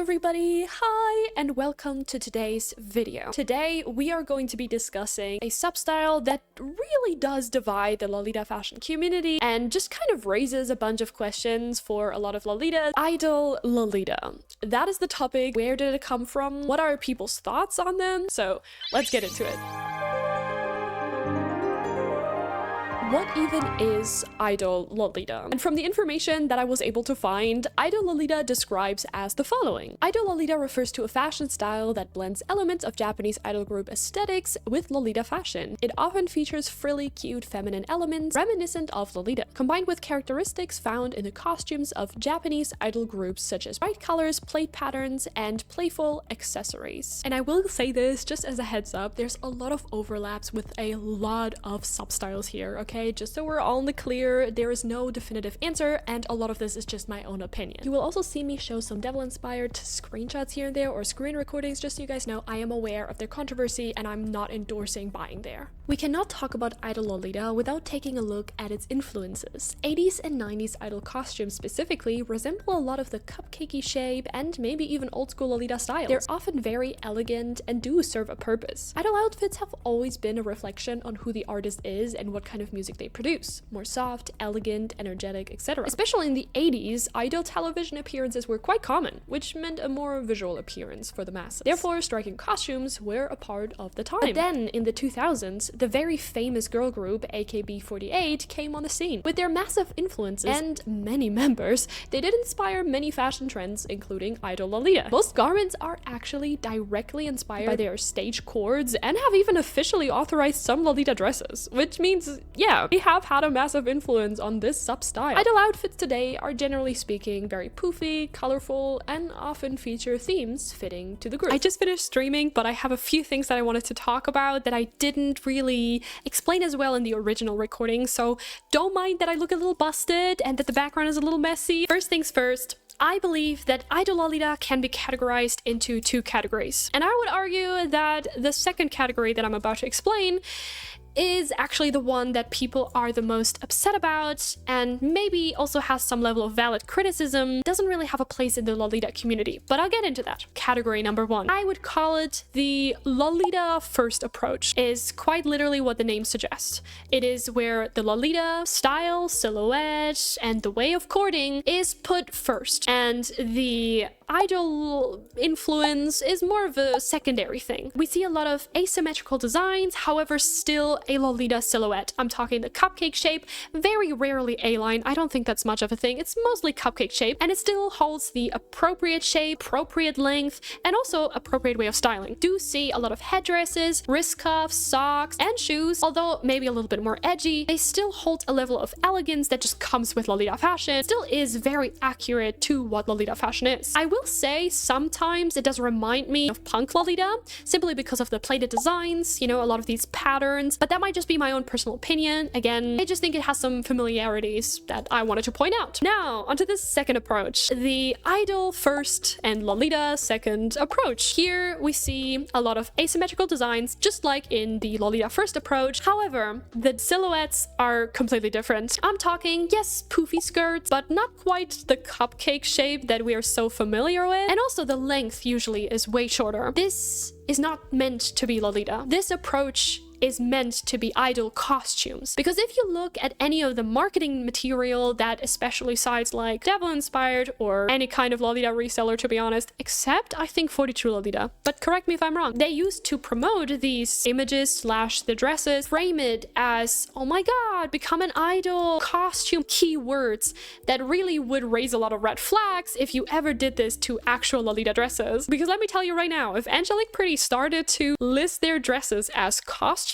everybody, hi and welcome to today's video. Today we are going to be discussing a sub-style that really does divide the Lolita fashion community and just kind of raises a bunch of questions for a lot of Lolitas. Idol Lolita. That is the topic. Where did it come from? What are people's thoughts on them? So let's get into it. What even is Idol Lolita? And from the information that I was able to find, Idol Lolita describes as the following. Idol Lolita refers to a fashion style that blends elements of Japanese idol group aesthetics with Lolita fashion. It often features frilly, cute, feminine elements reminiscent of Lolita, combined with characteristics found in the costumes of Japanese idol groups such as bright colors, plate patterns, and playful accessories. And I will say this just as a heads up, there's a lot of overlaps with a lot of sub-styles here, okay? Just so we're all in the clear, there is no definitive answer, and a lot of this is just my own opinion. You will also see me show some devil-inspired screenshots here and there, or screen recordings, just so you guys know I am aware of their controversy and I'm not endorsing buying there. We cannot talk about Idol Lolita without taking a look at its influences. 80s and 90s idol costumes specifically resemble a lot of the cupcakey shape and maybe even old school Lolita styles. They're often very elegant and do serve a purpose. Idol outfits have always been a reflection on who the artist is and what kind of music they produce. More soft, elegant, energetic, etc. Especially in the 80s, idol television appearances were quite common, which meant a more visual appearance for the masses. Therefore, striking costumes were a part of the time. But then, in the 2000s, the very famous girl group AKB48 came on the scene. With their massive influences and many members, they did inspire many fashion trends, including Idol Lolita. Most garments are actually directly inspired by their stage chords and have even officially authorized some Lolita dresses, which means, yeah, they have had a massive influence on this sub-style. Idol outfits today are generally speaking very poofy, colorful, and often feature themes fitting to the group. I just finished streaming, but I have a few things that I wanted to talk about that I didn't really explain as well in the original recording, so don't mind that I look a little busted and that the background is a little messy. First things first, I believe that Idol Lolita can be categorized into two categories. And I would argue that the second category that I'm about to explain is actually the one that people are the most upset about and maybe also has some level of valid criticism, doesn't really have a place in the Lolita community, but I'll get into that. Category number one. I would call it the Lolita-first approach, is quite literally what the name suggests. It is where the Lolita style, silhouette, and the way of courting is put first, and the idol influence is more of a secondary thing. We see a lot of asymmetrical designs, however still a Lolita silhouette. I'm talking the cupcake shape, very rarely A-line. I don't think that's much of a thing. It's mostly cupcake shape, and it still holds the appropriate shape, appropriate length, and also appropriate way of styling. Do see a lot of headdresses, wrist cuffs, socks, and shoes, although maybe a little bit more edgy. They still hold a level of elegance that just comes with Lolita fashion. Still is very accurate to what Lolita fashion is. I will say sometimes it does remind me of punk Lolita, simply because of the plated designs, you know, a lot of these patterns, but that might just be my own personal opinion. Again, I just think it has some familiarities that I wanted to point out. Now, onto this second approach, the Idol first and Lolita second approach. Here we see a lot of asymmetrical designs, just like in the Lolita first approach. However, the silhouettes are completely different. I'm talking, yes, poofy skirts, but not quite the cupcake shape that we are so familiar with. And also the length usually is way shorter. This is not meant to be Lolita. This approach is meant to be idol costumes. Because if you look at any of the marketing material that especially sites like Devil Inspired or any kind of Lolita reseller, to be honest, except I think 42 Lolita, but correct me if I'm wrong, they used to promote these images slash the dresses, frame it as, oh my god, become an idol costume, keywords that really would raise a lot of red flags if you ever did this to actual Lolita dresses. Because let me tell you right now, if Angelique Pretty started to list their dresses as costumes,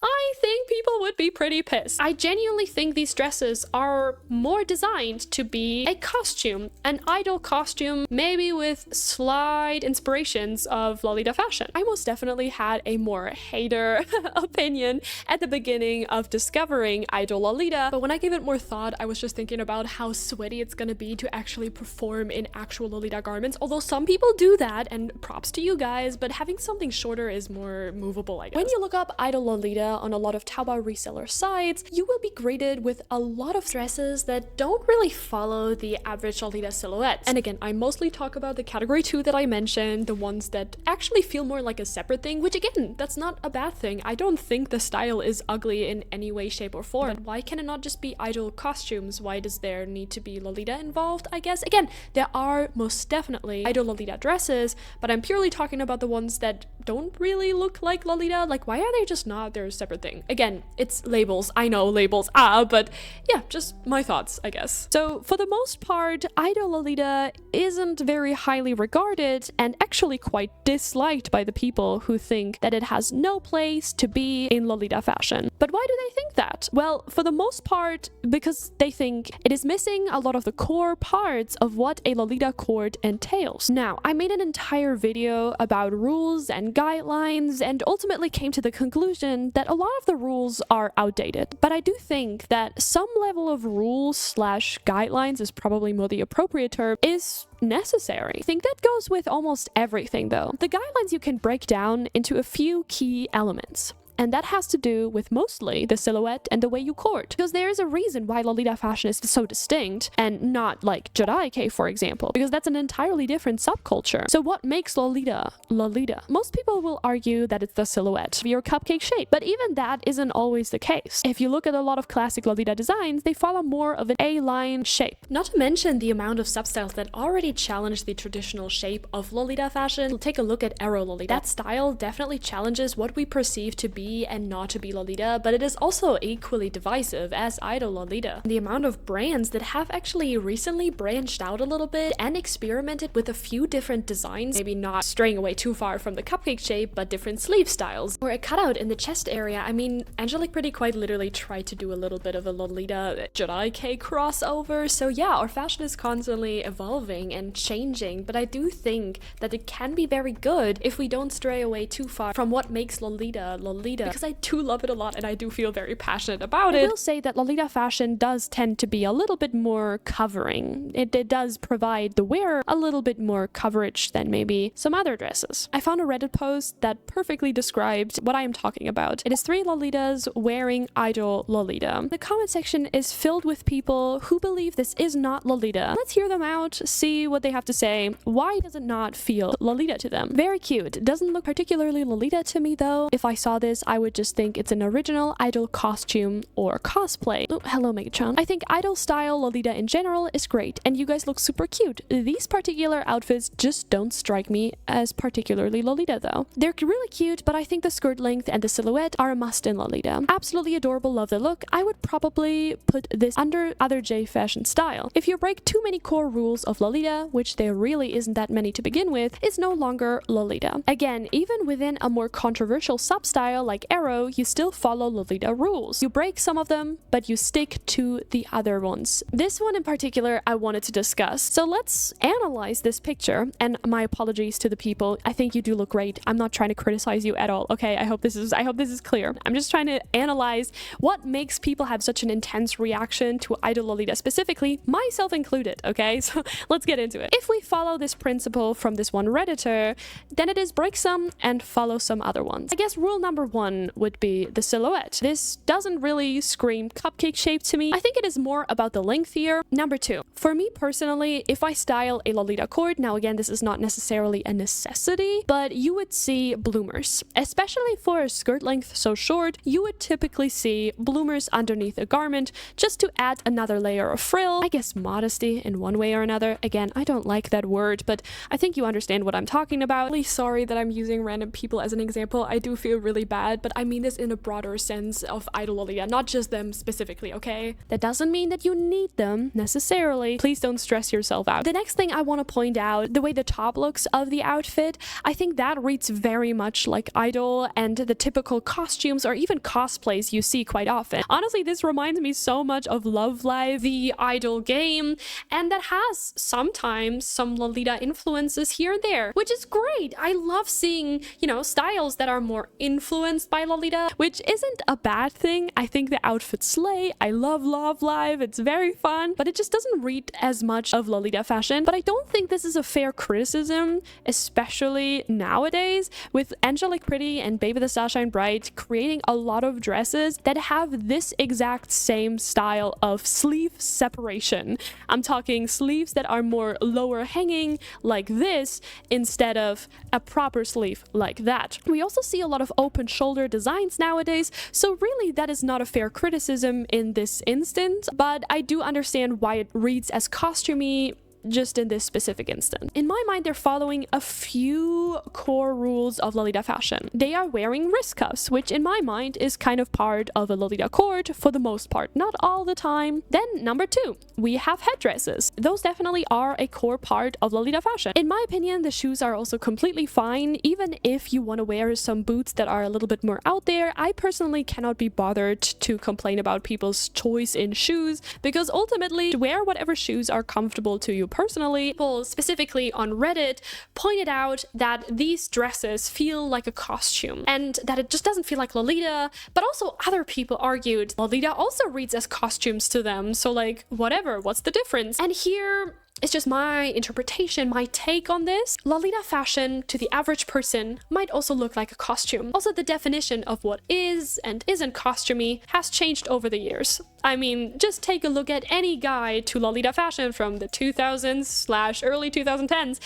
I think people would be pretty pissed. I genuinely think these dresses are more designed to be a costume, an idol costume, maybe with slight inspirations of Lolita fashion. I most definitely had a more hater opinion at the beginning of discovering Idol Lolita, but when I gave it more thought, I was just thinking about how sweaty it's gonna be to actually perform in actual Lolita garments, although some people do that, and props to you guys, but having something shorter is more movable, I guess. When you look up Idol Lolita, on a lot of Taobao reseller sites, you will be greeted with a lot of dresses that don't really follow the average Lolita silhouette. And again, I mostly talk about the category 2 that I mentioned, the ones that actually feel more like a separate thing, which again, that's not a bad thing. I don't think the style is ugly in any way, shape, or form. But why can it not just be idol costumes? Why does there need to be Lolita involved, I guess? Again, there are most definitely Idol Lolita dresses, but I'm purely talking about the ones that don't really look like Lolita. Like, why are they just not? They're a separate thing. Again, it's labels. I know labels, but yeah, just my thoughts, I guess. So for the most part, Idol Lolita isn't very highly regarded and actually quite disliked by the people who think that it has no place to be in Lolita fashion. But why do they think that? Well, for the most part, because they think it is missing a lot of the core parts of what a Lolita court entails. Now, I made an entire video about rules and guidelines and ultimately came to the conclusion that a lot of the rules are outdated. But I do think that some level of rules/guidelines is probably more the appropriate term, is necessary. I think that goes with almost everything though. The guidelines you can break down into a few key elements. And that has to do with mostly the silhouette and the way you court. Because there is a reason why Lolita fashion is so distinct and not like Jadaike, for example, because that's an entirely different subculture. So what makes Lolita Lolita? Most people will argue that it's the silhouette, your cupcake shape, but even that isn't always the case. If you look at a lot of classic Lolita designs, they follow more of an A-line shape. Not to mention the amount of substyles that already challenge the traditional shape of Lolita fashion. Take a look at Arrow Lolita. That style definitely challenges what we perceive to be and not to be Lolita, but it is also equally divisive as Idol Lolita. The amount of brands that have actually recently branched out a little bit and experimented with a few different designs, maybe not straying away too far from the cupcake shape, but different sleeve styles, or a cutout in the chest area. I mean, Angelique Pretty quite literally tried to do a little bit of a Lolita Jadaike crossover, so yeah, our fashion is constantly evolving and changing, but I do think that it can be very good if we don't stray away too far from what makes Lolita Lolita, because I do love it a lot and I do feel very passionate about it. I will say that Lolita fashion does tend to be a little bit more covering. It does provide the wearer a little bit more coverage than maybe some other dresses. I found a Reddit post that perfectly described what I am talking about. It is 3 Lolitas wearing Idol Lolita. The comment section is filled with people who believe this is not Lolita. Let's hear them out, see what they have to say. Why does it not feel Lolita to them? Very cute. It doesn't look particularly Lolita to me though. If I saw this, I would just think it's an original idol costume or cosplay. Oh, hello Megatron. I think idol style Lolita in general is great and you guys look super cute. These particular outfits just don't strike me as particularly Lolita though. They're really cute, but I think the skirt length and the silhouette are a must in Lolita. Absolutely adorable, love the look. I would probably put this under other J fashion style. If you break too many core rules of Lolita, which there really isn't that many to begin with, it's no longer Lolita. Again, even within a more controversial sub-style like Arrow, you still follow Lolita rules. You break some of them, but you stick to the other ones. This one in particular I wanted to discuss. So let's analyze this picture, and my apologies to the people. I think you do look great. I'm not trying to criticize you at all, okay? I hope this is clear. I'm just trying to analyze what makes people have such an intense reaction to Idol Lolita specifically, myself included, okay? So let's get into it. If we follow this principle from this one Redditor, then it is break some and follow some other ones. I guess rule number 1 would be the silhouette. This doesn't really scream cupcake shape to me. I think it is more about the length here. Number 2, for me personally, if I style a Lolita cord, now again, this is not necessarily a necessity, but you would see bloomers. Especially for a skirt length so short, you would typically see bloomers underneath a garment just to add another layer of frill. I guess modesty in one way or another. Again, I don't like that word, but I think you understand what I'm talking about. Really sorry that I'm using random people as an example. I do feel really bad, but I mean this in a broader sense of Idol Lolita, not just them specifically, okay? That doesn't mean that you need them necessarily. Please don't stress yourself out. The next thing I want to point out, the way the top looks of the outfit, I think that reads very much like Idol and the typical costumes or even cosplays you see quite often. Honestly, this reminds me so much of Love Live, the Idol game, and that has sometimes some Lolita influences here and there, which is great. I love seeing, you know, styles that are more influenced by Lolita, which isn't a bad thing. I think the outfits slay. I love Love Live. It's very fun, but it just doesn't read read as much of Lolita fashion, but I don't think this is a fair criticism, especially nowadays with Angelic Pretty and Baby the Starshine Bright creating a lot of dresses that have this exact same style of sleeve separation. I'm talking sleeves that are more lower hanging like this instead of a proper sleeve like that. We also see a lot of open shoulder designs nowadays, so really that is not a fair criticism in this instance, but I do understand why it reads as costumey just in this specific instance. In my mind, they're following a few core rules of Lolita fashion. They are wearing wrist cuffs, which in my mind is kind of part of a Lolita cord for the most part, not all the time. Then number 2, we have headdresses. Those definitely are a core part of Lolita fashion. In my opinion, the shoes are also completely fine, even if you want to wear some boots that are a little bit more out there. I personally cannot be bothered to complain about people's choice in shoes, because ultimately wear whatever shoes are comfortable to you personally. People specifically on Reddit pointed out that these dresses feel like a costume and that it just doesn't feel like Lolita, but also other people argued Lolita also reads as costumes to them, so like whatever, what's the difference? And here it's just my interpretation, my take on this. Lolita fashion to the average person might also look like a costume. Also, the definition of what is and isn't costumey has changed over the years. I mean, just take a look at any guide to Lolita fashion from the 2000s/early 2010s,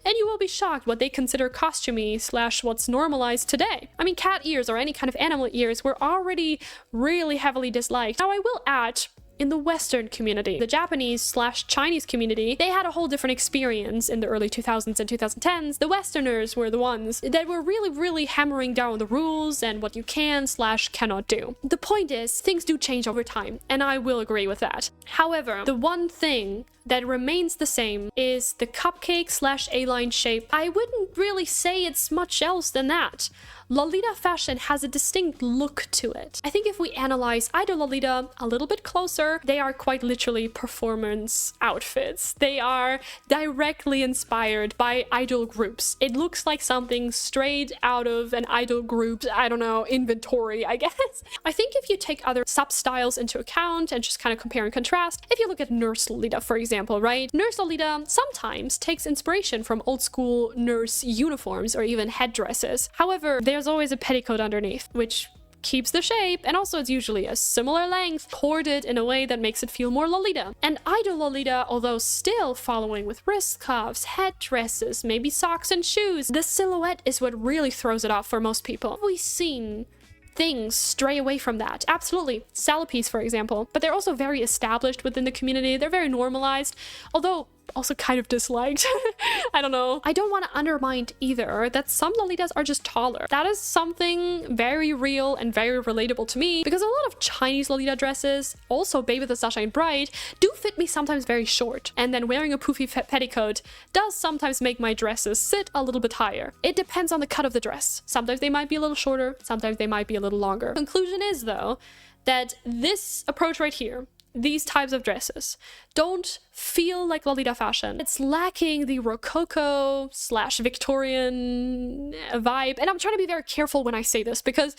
and you will be shocked what they consider costumey/what's normalized today. I mean, cat ears or any kind of animal ears were already really heavily disliked. Now, I will add, in the Western community, the Japanese/Chinese community, they had a whole different experience in the early 2000s and 2010s. The Westerners were the ones that were really hammering down the rules and what you can/cannot do. The point is, things do change over time, and I will agree with that. However, the one thing that remains the same is the cupcake/A-line shape. I wouldn't really say it's much else than that. Lolita fashion has a distinct look to it. I think if we analyze Idol Lolita a little bit closer, they are quite literally performance outfits. They are directly inspired by idol groups. It looks like something straight out of an idol group's, I don't know, inventory, I guess. I think if you take other sub-styles into account and just kind of compare and contrast, if you look at Nurse Lolita, for example, right? Nurse Lolita sometimes takes inspiration from old school nurse uniforms or even headdresses. However, there's always a petticoat underneath, which keeps the shape, and also it's usually a similar length, corded in a way that makes it feel more Lolita. And Idol Lolita, although still following with wrist cuffs, headdresses, maybe socks and shoes, the silhouette is what really throws it off for most people. Have we seen things stray away from that? Absolutely. Salopes, for example. But they're also very established within the community. They're very normalized, although also kind of disliked. I don't know. I don't want to undermine either that some Lolitas are just taller. That is something very real and very relatable to me, because a lot of Chinese Lolita dresses, also Baby the Starshine Bright, do fit me sometimes very short, and then wearing a poofy petticoat does sometimes make my dresses sit a little bit higher. It depends on the cut of the dress. Sometimes they might be a little shorter, sometimes they might be a little longer. Conclusion is, though, that this approach right here, these types of dresses, don't feel like Lolita fashion. It's lacking the Rococo/Victorian vibe, and I'm trying to be very careful when I say this, because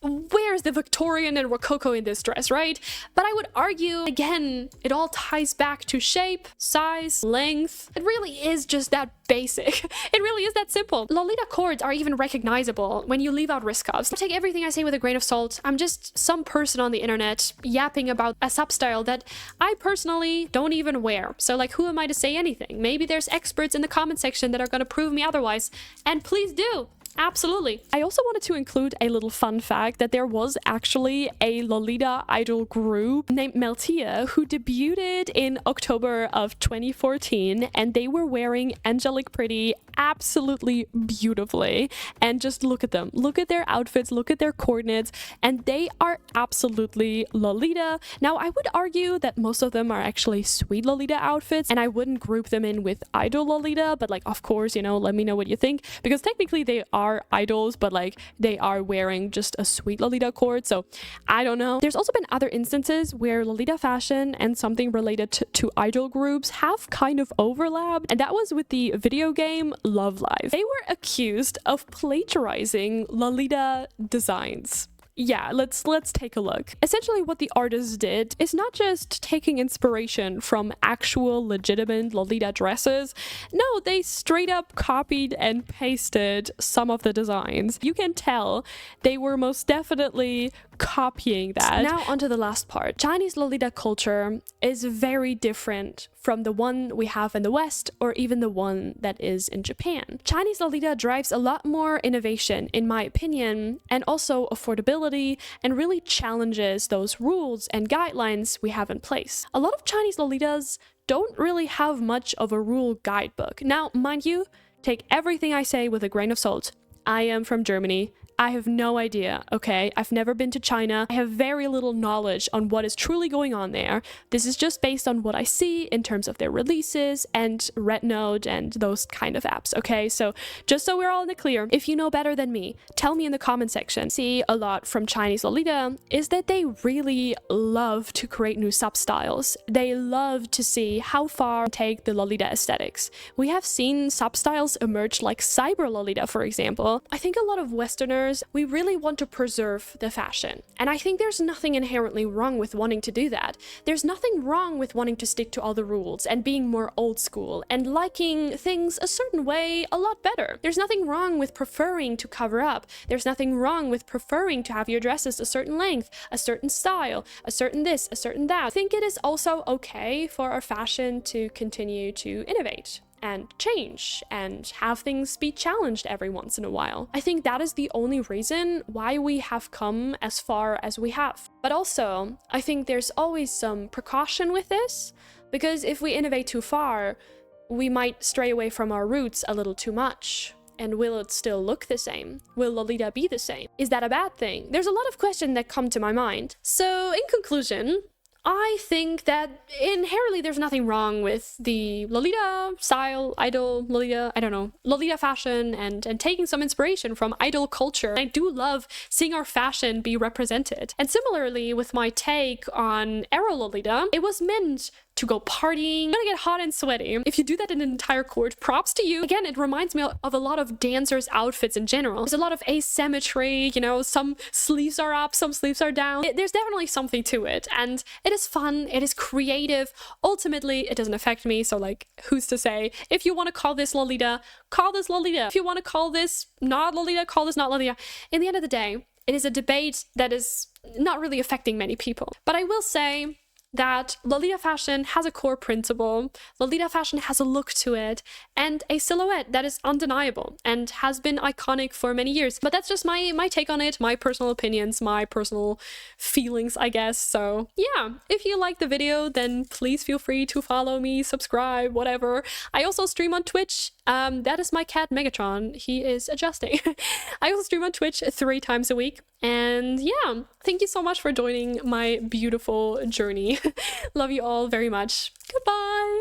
where's the Victorian and Rococo in this dress, right? But I would argue, again, it all ties back to shape, size, length. It really is just that basic. It really is that simple. Lolita cords are even recognizable when you leave out wrist cuffs. Take everything I say with a grain of salt. I'm just some person on the internet yapping about a sub-style that I personally don't even wear. So like, who am I to say anything? Maybe there's experts in the comment section that are gonna prove me otherwise, and please do. Absolutely. I also wanted to include a little fun fact that there was actually a Lolita idol group named Meltia who debuted in October of 2014, and they were wearing Angelic Pretty absolutely beautifully. And just look at them. Look at their outfits, look at their coordinates, and they are absolutely Lolita. Now, I would argue that most of them are actually sweet Lolita outfits, and I wouldn't group them in with Idol Lolita, but like, of course, you know, let me know what you think, because technically they are idols, but like they are wearing just a sweet Lolita cord, so I don't know. There's also been other instances where Lolita fashion and something related to idol groups have kind of overlapped, and that was with the video game Love Live. They were accused of plagiarizing Lolita designs. yeah, let's take a look. Essentially what the artists did is not just taking inspiration from actual legitimate Lolita dresses. No, they straight up copied and pasted some of the designs. You can tell they were most definitely copying that. Now onto the last part. Chinese Lolita culture is very different from the one we have in the West or even the one that is in Japan. Chinese Lolita drives a lot more innovation, in my opinion, and also affordability, and really challenges those rules and guidelines we have in place. A lot of Chinese Lolitas don't really have much of a rule guidebook. Now, mind you, take everything I say with a grain of salt. I am from Germany. I have no idea, okay? I've never been to China. I have very little knowledge on what is truly going on there. This is just based on what I see in terms of their releases and Red Note and those kind of apps, okay? So just so we're all in the clear, if you know better than me, tell me in the comment section. See a lot from Chinese Lolita is that they really love to create new sub-styles. They love to see how far take the Lolita aesthetics. We have seen sub-styles emerge like Cyber Lolita, for example. I think a lot of Westerners, we really want to preserve the fashion. And I think there's nothing inherently wrong with wanting to do that. There's nothing wrong with wanting to stick to all the rules and being more old school and liking things a certain way a lot better. There's nothing wrong with preferring to cover up. There's nothing wrong with preferring to have your dresses a certain length, a certain style, a certain this, a certain that. I think it is also okay for our fashion to continue to innovate and change and have things be challenged every once in a while. I think that is the only reason why we have come as far as we have. But also, I think there's always some precaution with this, because if we innovate too far, we might stray away from our roots a little too much. And will it still look the same? Will Lolita be the same? Is that a bad thing? There's a lot of questions that come to my mind. So in conclusion, I think that inherently there's nothing wrong with the Lolita style, idol, Lolita, I don't know, Lolita fashion and taking some inspiration from idol culture. I do love seeing our fashion be represented. And similarly with my take on Era Lolita, it was meant to go partying, gonna get hot and sweaty. If you do that in an entire court, props to you. Again, it reminds me of a lot of dancers' outfits in general. There's a lot of asymmetry, you know, some sleeves are up, some sleeves are down. There's definitely something to it, and it is fun, it is creative. Ultimately, it doesn't affect me, so like, who's to say? If you want to call this Lolita, call this Lolita. If you want to call this not Lolita, call this not Lolita. In the end of the day, it is a debate that is not really affecting many people. But I will say that Lolita fashion has a core principle, Lolita fashion has a look to it, and a silhouette that is undeniable and has been iconic for many years. But that's just my take on it, my personal opinions, my personal feelings, I guess. So yeah, if you like the video, then please feel free to follow me, subscribe, whatever. I also stream on Twitch. That is my cat Megatron. He is adjusting. I also stream on Twitch 3 times a week. And yeah, thank you so much for joining my beautiful journey. Love you all very much. Goodbye.